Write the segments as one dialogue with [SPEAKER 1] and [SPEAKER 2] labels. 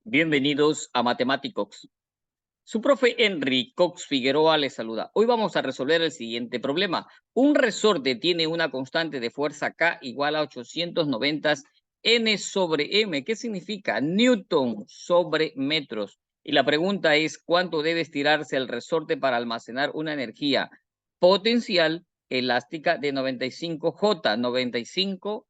[SPEAKER 1] Bienvenidos a Matemáticos. Su profe Henry Cox Figueroa les saluda. Hoy vamos a resolver el siguiente problema. Un resorte tiene una constante de fuerza K igual a 890 N sobre M. ¿Qué significa? Newton sobre metros. Y la pregunta es, ¿cuánto debe estirarse el resorte para almacenar una energía potencial elástica de 95 J, 95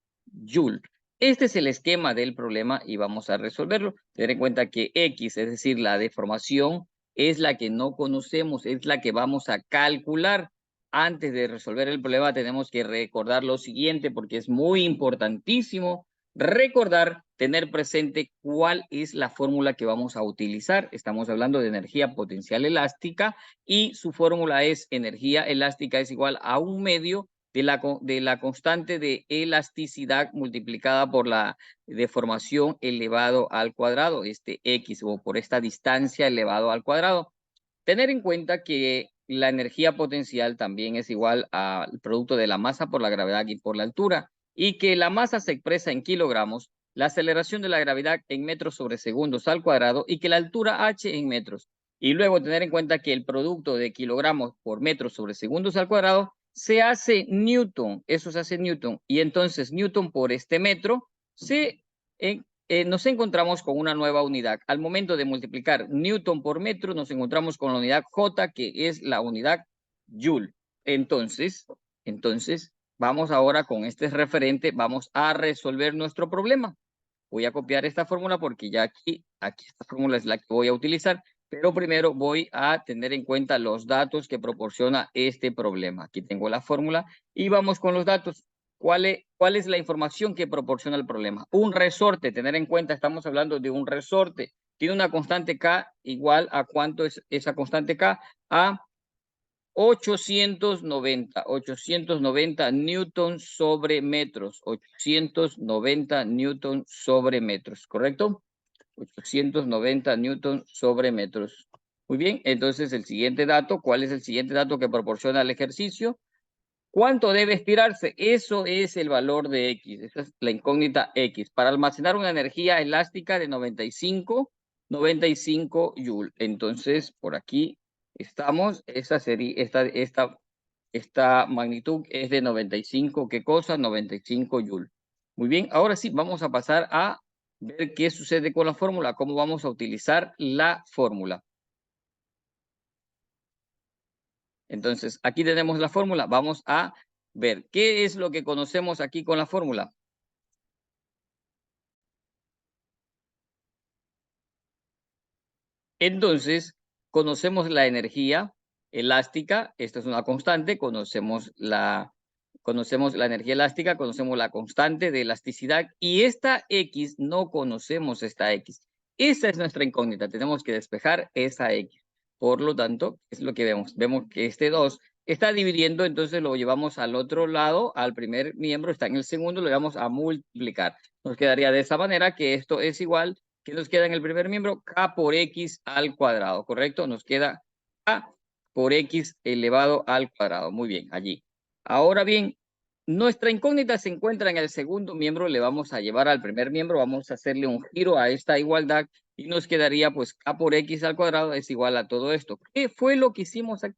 [SPEAKER 1] Joule? Este es el esquema del problema y vamos a resolverlo. Tener en cuenta que X, es decir, la deformación, es la que no conocemos, es la que vamos a calcular. Antes de resolver el problema tenemos que recordar lo siguiente porque es muy importantísimo recordar, tener presente cuál es la fórmula que vamos a utilizar. Estamos hablando de energía potencial elástica y su fórmula es energía elástica es igual a 1/2 de la constante de elasticidad multiplicada por la deformación elevado al cuadrado, este X, o por esta distancia elevado al cuadrado. Tener en cuenta que la energía potencial también es igual al producto de la masa por la gravedad y por la altura, y que la masa se expresa en kilogramos, la aceleración de la gravedad en metros sobre segundos al cuadrado y que la altura h en metros. Y luego tener en cuenta que el producto de kilogramos por metros sobre segundos al cuadrado se hace Newton, eso se hace Newton, y entonces Newton por este metro nos encontramos con una nueva unidad. Al momento de multiplicar Newton por metro, nos encontramos con la unidad J, que es la unidad Joule. Entonces, vamos ahora con este referente, vamos a resolver nuestro problema. Voy a copiar esta fórmula porque ya aquí esta fórmula es la que voy a utilizar, pero primero voy a tener en cuenta los datos que proporciona este problema. Aquí tengo la fórmula y vamos con los datos. ¿Cuál es la información que proporciona el problema? Un resorte, tener en cuenta, estamos hablando de un resorte. Tiene una constante K igual a ¿cuánto es esa constante K? A 890 newton sobre metros, 890 newton sobre metros, ¿correcto? 890 newton sobre metros. Muy bien, entonces el siguiente dato, ¿cuál es el siguiente dato que proporciona el ejercicio? ¿Cuánto debe estirarse? Eso es el valor de X, esa es la incógnita X, para almacenar una energía elástica de 95 Joule. Entonces, por aquí estamos, esta magnitud es de 95, ¿qué cosa? 95 Joule. Muy bien, ahora sí, vamos a pasar a ver qué sucede con la fórmula, cómo vamos a utilizar la fórmula. Entonces, aquí tenemos la fórmula. Vamos a ver qué es lo que conocemos aquí con la fórmula. Entonces, conocemos la energía elástica. Esta es una constante. Conocemos la energía elástica, conocemos la constante de elasticidad. Y esta X, no conocemos esta X. Esa es nuestra incógnita. Tenemos que despejar esa X. Por lo tanto, es lo que vemos. Vemos que este 2 está dividiendo, entonces lo llevamos al otro lado, al primer miembro, está en el segundo, lo llevamos a multiplicar. Nos quedaría de esa manera que esto es igual, que nos queda en el primer miembro, K por X al cuadrado, ¿correcto? Nos queda K por X elevado al cuadrado. Muy bien, allí. Ahora bien, nuestra incógnita se encuentra en el segundo miembro, le vamos a llevar al primer miembro, vamos a hacerle un giro a esta igualdad y nos quedaría pues K por X al cuadrado es igual a todo esto. ¿Qué fue lo que hicimos aquí?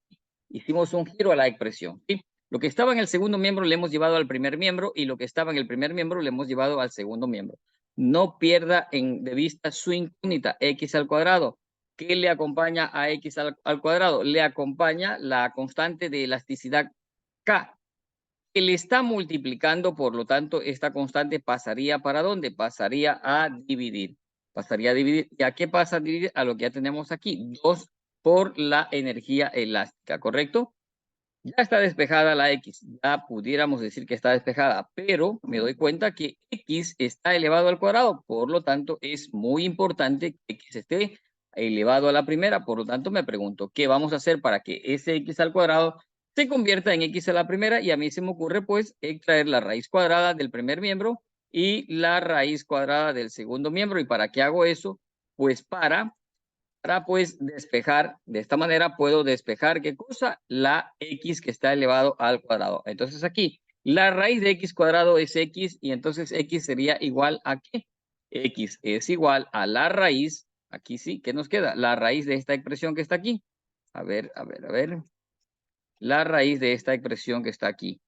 [SPEAKER 1] Hicimos un giro a la expresión, ¿sí? Lo que estaba en el segundo miembro le hemos llevado al primer miembro y lo que estaba en el primer miembro le hemos llevado al segundo miembro. No pierda de vista su incógnita, X al cuadrado. ¿Qué le acompaña a X al cuadrado? Le acompaña la constante de elasticidad K, que le está multiplicando, por lo tanto, esta constante pasaría ¿para dónde? Pasaría a dividir. Pasaría a dividir. ¿Y a qué pasa a dividir? A lo que ya tenemos aquí, 2 por la energía elástica, ¿correcto? Ya está despejada la X, ya pudiéramos decir que está despejada, pero me doy cuenta que X está elevado al cuadrado, por lo tanto, es muy importante que X esté elevado a la primera, por lo tanto, me pregunto, ¿qué vamos a hacer para que ese X al cuadrado se convierta en X a la primera? Y a mí se me ocurre, pues, extraer la raíz cuadrada del primer miembro y la raíz cuadrada del segundo miembro. ¿Y para qué hago eso? Pues para pues despejar, de esta manera puedo despejar, ¿qué cosa? La X que está elevado al cuadrado. Entonces aquí, la raíz de X cuadrado es X y entonces X sería igual a ¿qué? X es igual a la raíz, aquí sí, ¿qué nos queda? La raíz de esta expresión que está aquí. A ver. La raíz de esta expresión que está aquí.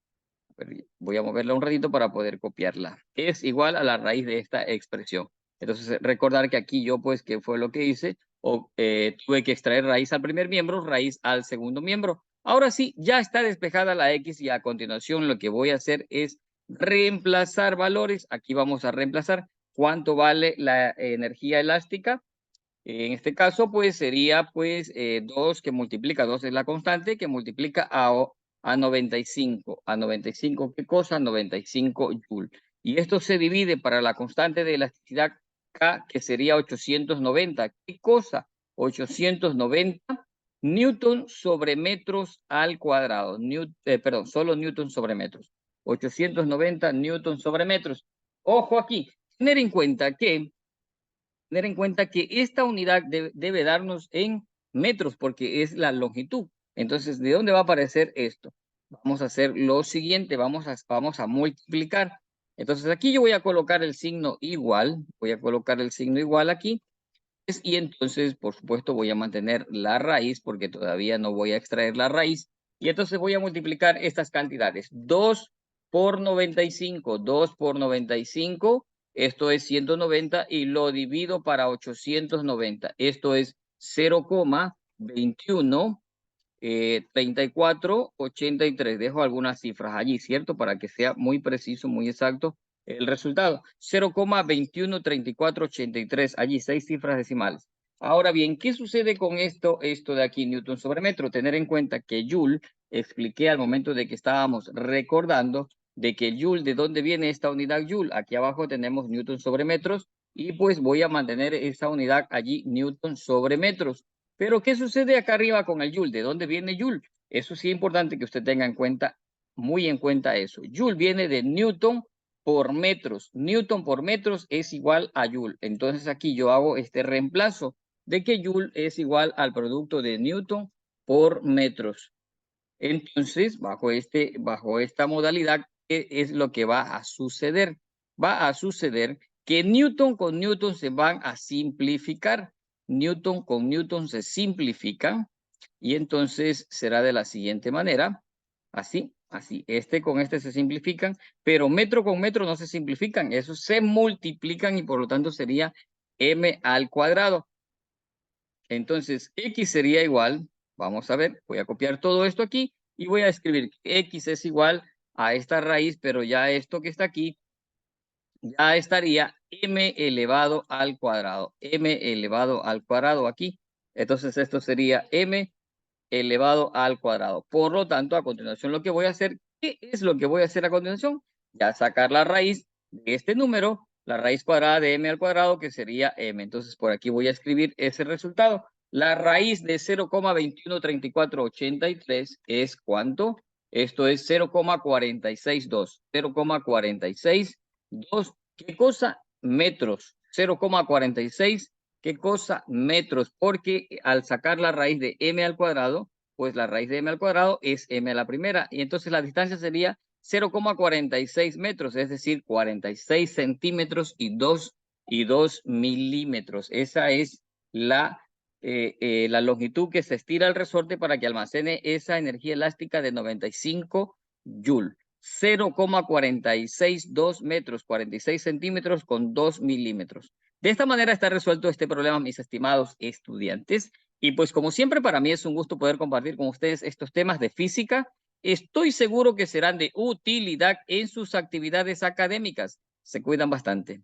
[SPEAKER 1] Voy a moverla un ratito para poder copiarla. Es igual a la raíz de esta expresión. Entonces, recordar que aquí yo, pues, ¿qué fue lo que hice? Tuve que extraer raíz al primer miembro, raíz al segundo miembro. Ahora sí, ya está despejada la X y a continuación lo que voy a hacer es reemplazar valores. Aquí vamos a reemplazar cuánto vale la energía elástica. En este caso, pues sería pues 2 que multiplica, 2 es la constante, que multiplica a 95. ¿A 95 qué cosa? 95 Joule. Y esto se divide para la constante de elasticidad K, que sería 890. ¿Qué cosa? 890 newton sobre metros al cuadrado. Perdón, solo newton sobre metros. 890 newton sobre metros. Ojo aquí, tener en cuenta que esta unidad debe darnos en metros porque es la longitud. Entonces, ¿de dónde va a aparecer esto? Vamos a hacer lo siguiente, vamos a multiplicar. Entonces, aquí yo voy a colocar el signo igual, voy a colocar el signo igual aquí. Y entonces, por supuesto, voy a mantener la raíz porque todavía no voy a extraer la raíz. Y entonces voy a multiplicar estas cantidades. 2 por 95, 2 por 95, esto es 190 y lo divido para 890. Esto es 0,21, 34, 83. Dejo algunas cifras allí, ¿cierto? Para que sea muy preciso, muy exacto el resultado. 0,213483. Allí 6 cifras decimales. Ahora bien, ¿qué sucede con esto de aquí, Newton sobre metro? Tener en cuenta que Joule, expliqué al momento de que estábamos recordando de que Joule, ¿de dónde viene esta unidad Joule? Aquí abajo tenemos Newton sobre metros y pues voy a mantener esa unidad allí, Newton sobre metros. Pero, ¿qué sucede acá arriba con el Joule? ¿De dónde viene Joule? Eso sí es importante que usted tenga en cuenta, muy en cuenta eso. Joule viene de Newton por metros. Newton por metros es igual a Joule. Entonces aquí yo hago este reemplazo de que Joule es igual al producto de Newton por metros. Entonces, bajo esta modalidad, ¿qué es lo que va a suceder? Va a suceder que Newton con Newton se van a simplificar. Newton con Newton se simplifican y entonces será de la siguiente manera. Así. Este con este se simplifican, pero metro con metro no se simplifican. Esos se multiplican y por lo tanto sería m al cuadrado. Entonces, X sería igual, vamos a ver, voy a copiar todo esto aquí y voy a escribir X es igual a esta raíz, pero ya esto que está aquí, ya estaría M elevado al cuadrado. M elevado al cuadrado aquí. Entonces, esto sería M elevado al cuadrado. Por lo tanto, a continuación lo que voy a hacer, ¿qué es lo que voy a hacer a continuación? Ya sacar la raíz de este número, la raíz cuadrada de m al cuadrado, que sería m. Entonces, por aquí voy a escribir ese resultado. La raíz de 0,213483 es ¿cuánto? Esto es 0,462. 0,462. ¿Qué cosa? Metros. 0,46. ¿Qué cosa? Metros, porque al sacar la raíz de m al cuadrado, pues la raíz de m al cuadrado es m a la primera, y entonces la distancia sería 0,46 metros, es decir, 46 centímetros y 2 milímetros. Esa es la longitud que se estira al resorte para que almacene esa energía elástica de 95 Joule. 0,462 metros, 46 centímetros con 2 milímetros. De esta manera está resuelto este problema, mis estimados estudiantes. Y pues como siempre, para mí es un gusto poder compartir con ustedes estos temas de física. Estoy seguro que serán de utilidad en sus actividades académicas. Se cuidan bastante.